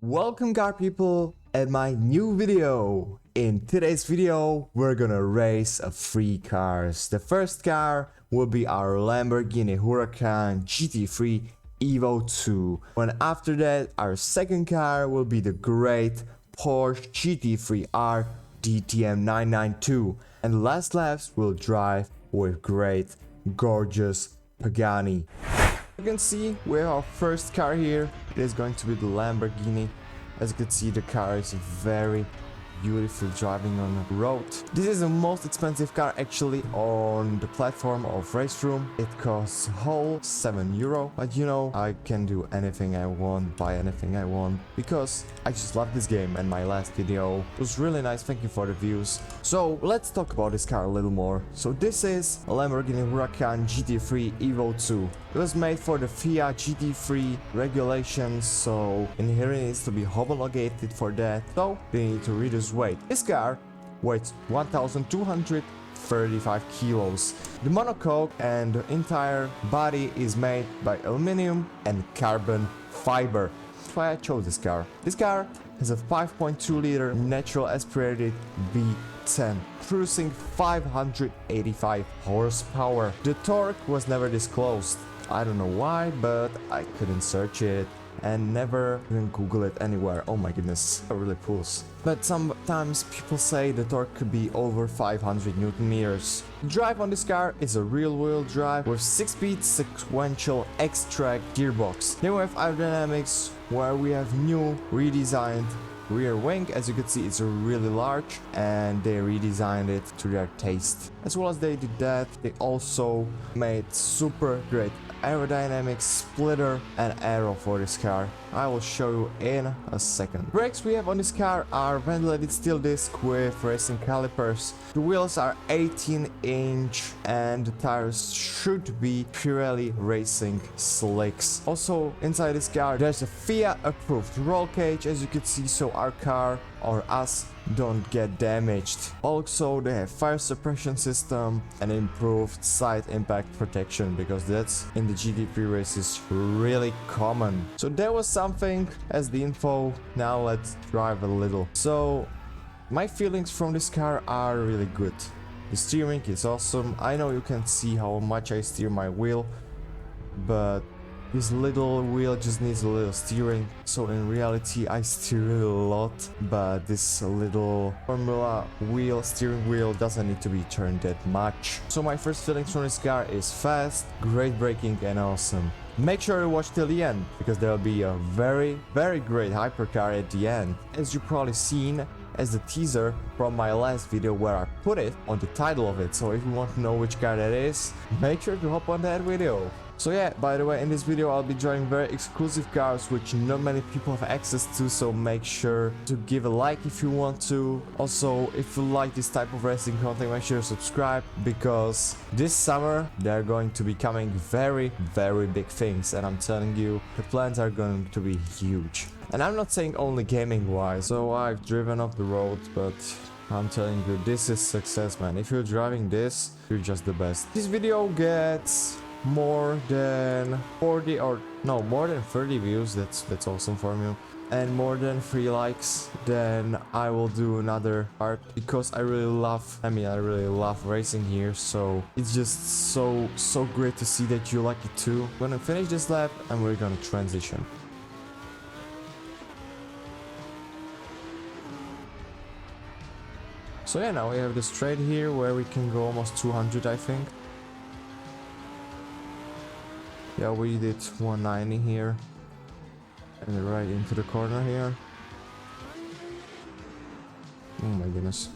Welcome car people at my new video. In today's video we're gonna race three cars. The first car will be our Lamborghini Huracán GT3 Evo 2. And after that our second car will be the great Porsche GT3 R DTM 992. And last laps we'll drive with great gorgeous Pagani. You can see we have our first car here. It is going to be the Lamborghini. As you can see, the car is very beautiful driving on the road. This is the most expensive car actually on the platform of Raceroom. It costs whole €7, but you know, I can do anything I want, buy anything I want, because I just love this game. And my last video was really nice, thank you for the views. So let's talk about this car a little more. So this is a Lamborghini Huracán GT3 Evo 2. It was made for the FIA GT3 regulations, so in here it needs to be homologated for that, so they need to reduce weight. This car weighs 1,235 kilos. The monocoque and the entire body is made by aluminum and carbon fiber. That's why I chose this car. This car has a 5.2 liter natural aspirated V10, producing 585 horsepower. The torque was never disclosed. I don't know why, but I couldn't search it and never even Google it anywhere. Oh my goodness, it really pulls. But sometimes people say the torque could be over 500 Newton meters. The drive on this car is a rear-wheel drive with 6-speed sequential X-Track gearbox. Then we have aerodynamics, where we have new redesigned rear wing. As you can see, it's really large and they redesigned it to their taste. As well as they did that, they also made super great aerodynamic splitter and aero for this car. I will show you in a second. Brakes we have on this car are ventilated steel disc with racing calipers. The wheels are 18-inch and the tires should be Pirelli racing slicks. Also inside this car there's a FIA approved roll cage, as you can see, so our car or us don't get damaged. Also they have fire suppression system and improved side impact protection, because that's in the GT3 races really common. So there was something as the info. Now let's drive a little. So my feelings from this car are really good. The steering is awesome. I know you can see how much I steer my wheel, but this little wheel just needs a little steering. So in reality I steer really a lot, but this little formula wheel, steering wheel, doesn't need to be turned that much. So my first feelings from this car is fast, great braking and awesome. Make sure to watch till the end, because there will be a very great hypercar at the end, as you probably seen as the teaser from my last video where I put it on the title of it. So if you want to know which car that is, make sure to hop on that video. So yeah, by the way, in this video I'll be driving very exclusive cars which not many people have access to, so make sure to give a like if you want to. Also, if you like this type of racing content, make sure to subscribe, because this summer they're going to be coming very big things, and I'm telling you, the plans are going to be huge. And I'm not saying only gaming wise. So I've driven off the road, but I'm telling you, this is success, man. If you're driving this, you're just the best. This video gets more than 40 or no, more than 30 views. That's awesome for me. And more than 3 likes, then I will do another part, because I really love racing here. So it's just so great to see that you like it too. We're gonna finish this lap and we're gonna transition. So yeah, now we have the straight here where we can go almost 200, I think. Yeah, we did 190 here. And right into the corner here. Oh my goodness.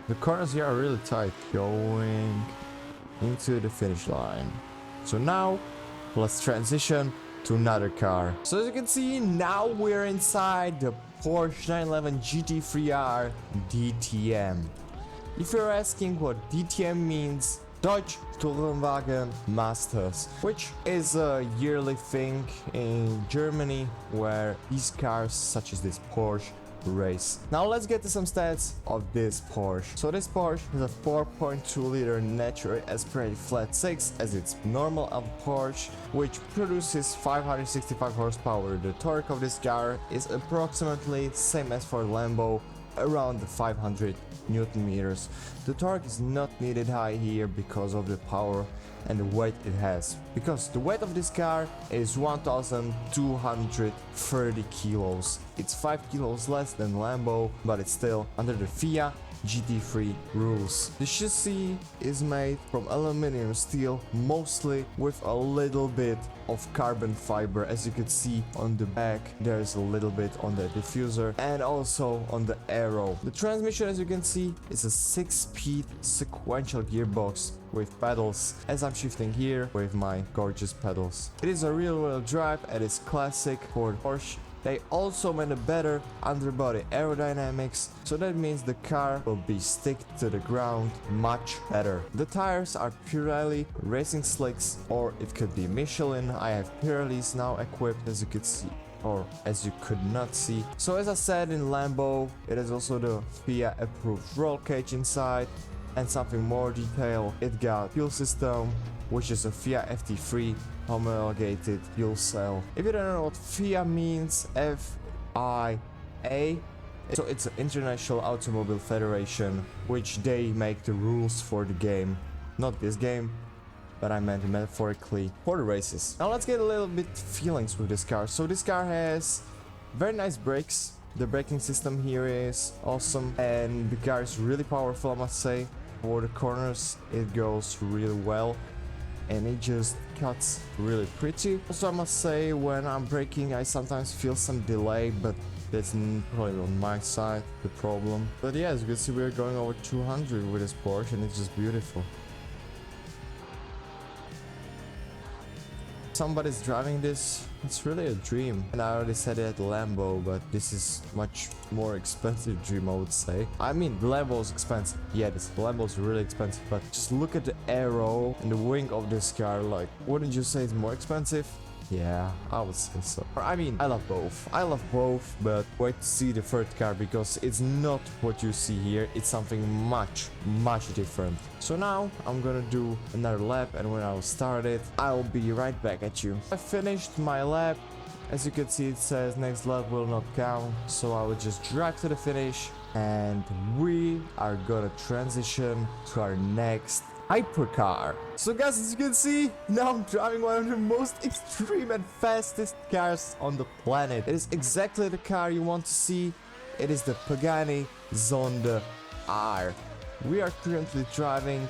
The corners here are really tight, going into the finish line. So now, let's transition to another car. So as you can see, now we're inside the Porsche 911 GT3 R DTM. If you're asking what DTM means, Deutsch Tourenwagen Masters, which is a yearly thing in Germany where these cars such as this Porsche race. Now let's get to some stats of this Porsche. So this Porsche is a 4.2 liter naturally aspirated flat 6 as its normal of Porsche, which produces 565 horsepower. The torque of this car is approximately same as for Lambo, around the 500 Newton meters. The torque is not needed high here because of the power and the weight it has, because the weight of this car is 1230 kilos. It's 5 kilos less than Lambo, but it's still under the FIA GT3 rules. The chassis is made from aluminum steel, mostly with a little bit of carbon fiber. As you can see on the back, there's a little bit on the diffuser and also on the aero. The transmission, as you can see, is a 6-speed sequential gearbox with pedals, as I'm shifting here with my gorgeous pedals. It is a rear-wheel drive and is classic for Porsche. They also made a better underbody aerodynamics, so that means the car will be stick to the ground much better. The tires are Pirelli racing slicks, or it could be Michelin. I have Pirellis now equipped, as you could see, or as you could not see. So as I said, in Lambo it is also the FIA approved roll cage inside, and something more detailed, it got fuel system, which is a FIA FT3 homologated fuel cell. If you don't know what FIA means, FIA, so it's an International Automobile Federation, which they make the rules for the game. Not this game, but I meant metaphorically for the races. Now let's get a little bit feelings with this car. So this car has very nice brakes. The braking system here is awesome, and the car is really powerful, I must say. For the corners it goes really well, and it just cuts really pretty. Also, I must say, when I'm braking I sometimes feel some delay, but that's probably on my side the problem. But yeah, as you can see, we're going over 200 with this Porsche, and it's just beautiful. Somebody's driving this, it's really a dream. And I already said it at Lambo, but this is much more expensive dream, I would say. I mean, the Lambo is expensive. Yeah, the Lambo is really expensive, but just look at the aero and the wing of this car. Like, wouldn't you say it's more expensive? Yeah, I would say so. I mean, I love both. But wait to see the third car, because it's not what you see here. It's something much different. So now I'm gonna do another lap, and when I'll start it, I'll be right back at you. I finished my lap. As you can see, it says next lap will not count, so I will just drive to the finish, and we are gonna transition to our next hypercar. So guys, as you can see, now I'm driving one of the most extreme and fastest cars on the planet. It is exactly the car you want to see. It is the Pagani Zonda R. We are currently driving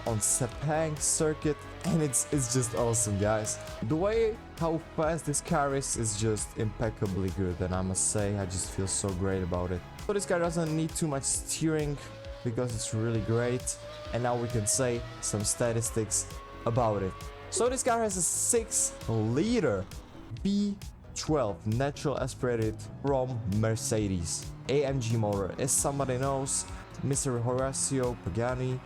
on Sepang circuit, and it's just awesome, guys. The way how fast this car is just impeccably good, and I must say, I just feel so great about it. So this car doesn't need too much steering, because it's really great. And now we can say some statistics about it. So this car has a 6-liter V12 natural aspirated from Mercedes AMG motor. As somebody knows, Mr. Horacio Pagani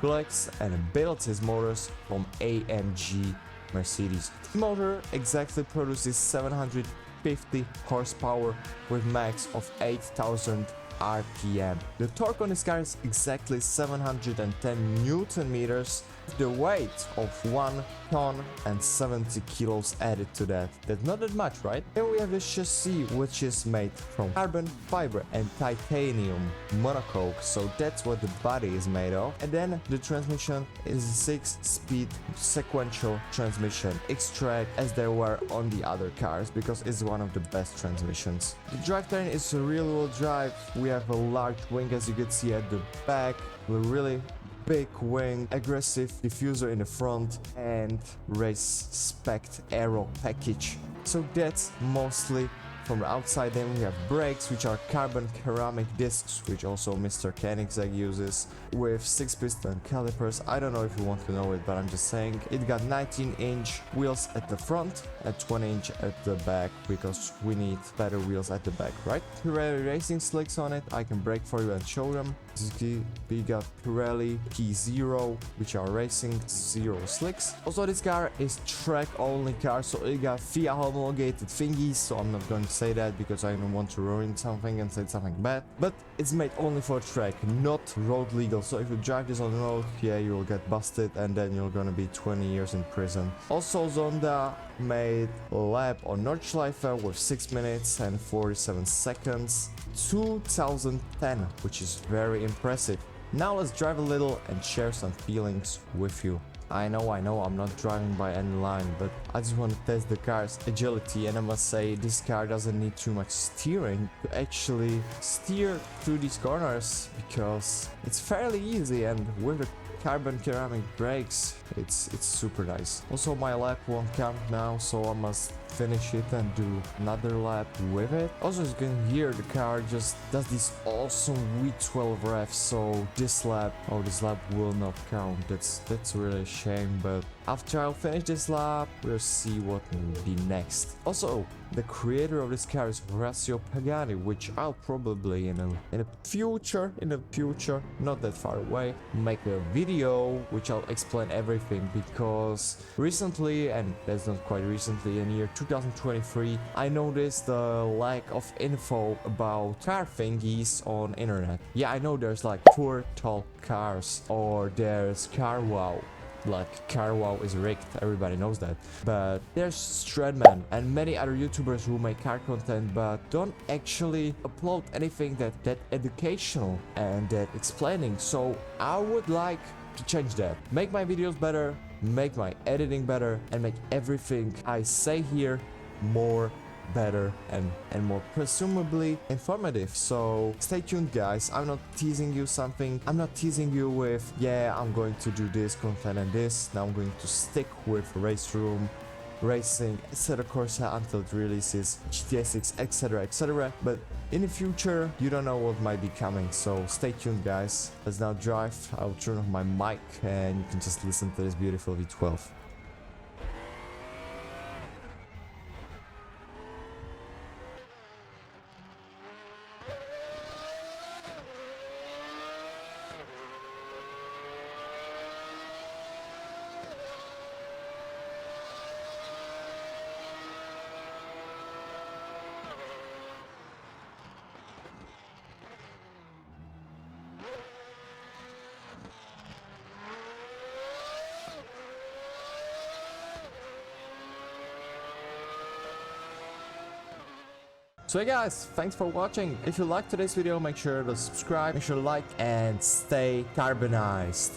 collects and builds his motors from AMG Mercedes. The motor exactly produces 750 horsepower with max of 8,000 RPM. The torque on this car is exactly 710 Newton meters, with the weight of 1 ton and 70 kilos added to that. That's not that much, right? Then we have the chassis, which is made from carbon fiber and titanium monocoque, so that's what the body is made of. And then the transmission is a 6-speed sequential transmission, X-Track, as there were on the other cars, because it's one of the best transmissions. The drivetrain is a rear-wheel drive. We have a large wing, as you can see at the back, with really big wing, aggressive diffuser in the front, and race spec aero package. So that's mostly from the outside. Then we have brakes, which are carbon ceramic discs, which also Mr. Koenigsegg uses, with 6-piston calipers. I don't know if you want to know it, but I'm just saying. It got 19-inch wheels at the front and 20-inch at the back, because we need better wheels at the back, right? Pirelli racing slicks on it. I can brake for you and show them. We got Pirelli P0, which are racing zero slicks. Also, this car is track only car, so it got FIA homologated thingies, so I'm not going to say that because I don't want to ruin something and say something bad. But it's made only for track, not road legal, so if you drive this on the road, yeah, you will get busted and then you're gonna be 20 years in prison. Also, Zonda made a lap on Nordschleife with 6 minutes and 47 seconds, 2010, which is very impressive. Now let's drive a little and share some feelings with you. I know, I'm not driving by any line, but I just want to test the car's agility, and I must say this car doesn't need too much steering to actually steer through these corners, because it's fairly easy, and with the carbon ceramic brakes, it's super nice. Also, my lap won't count now, so I must finish it and do another lap with it. Also, as you can hear, the car just does this awesome V12 rev, so this lap will not count. That's really a shame, but after I'll finish this lap, we'll see what will be next. Also, the creator of this car is Horacio Pagani, which I'll probably in the future, not that far away, make a video which I'll explain everything, because recently, and that's not quite recently, in year 2023, I noticed the lack of info about car thingies on internet. Yeah, I know there's like 4 tall cars, or there's car wow. Like, car wow is rigged, everybody knows that. But there's Stradman and many other YouTubers who make car content but don't actually upload anything that educational and that explaining. So I would like to change that. Make my videos better, make my editing better, and make everything I say here more better and more presumably informative. So stay tuned, guys. I'm not teasing you something. I'm not teasing you with, yeah, I'm going to do this content and this. Now I'm going to stick with Raceroom, racing, etc. Corsa until it releases GTA 6, etc. But in the future, you don't know what might be coming, so stay tuned, guys. Let's now drive. I'll turn off my mic and you can just listen to this beautiful V12. So hey guys, thanks for watching. If you liked today's video, make sure to subscribe, make sure to like, and stay carbonized.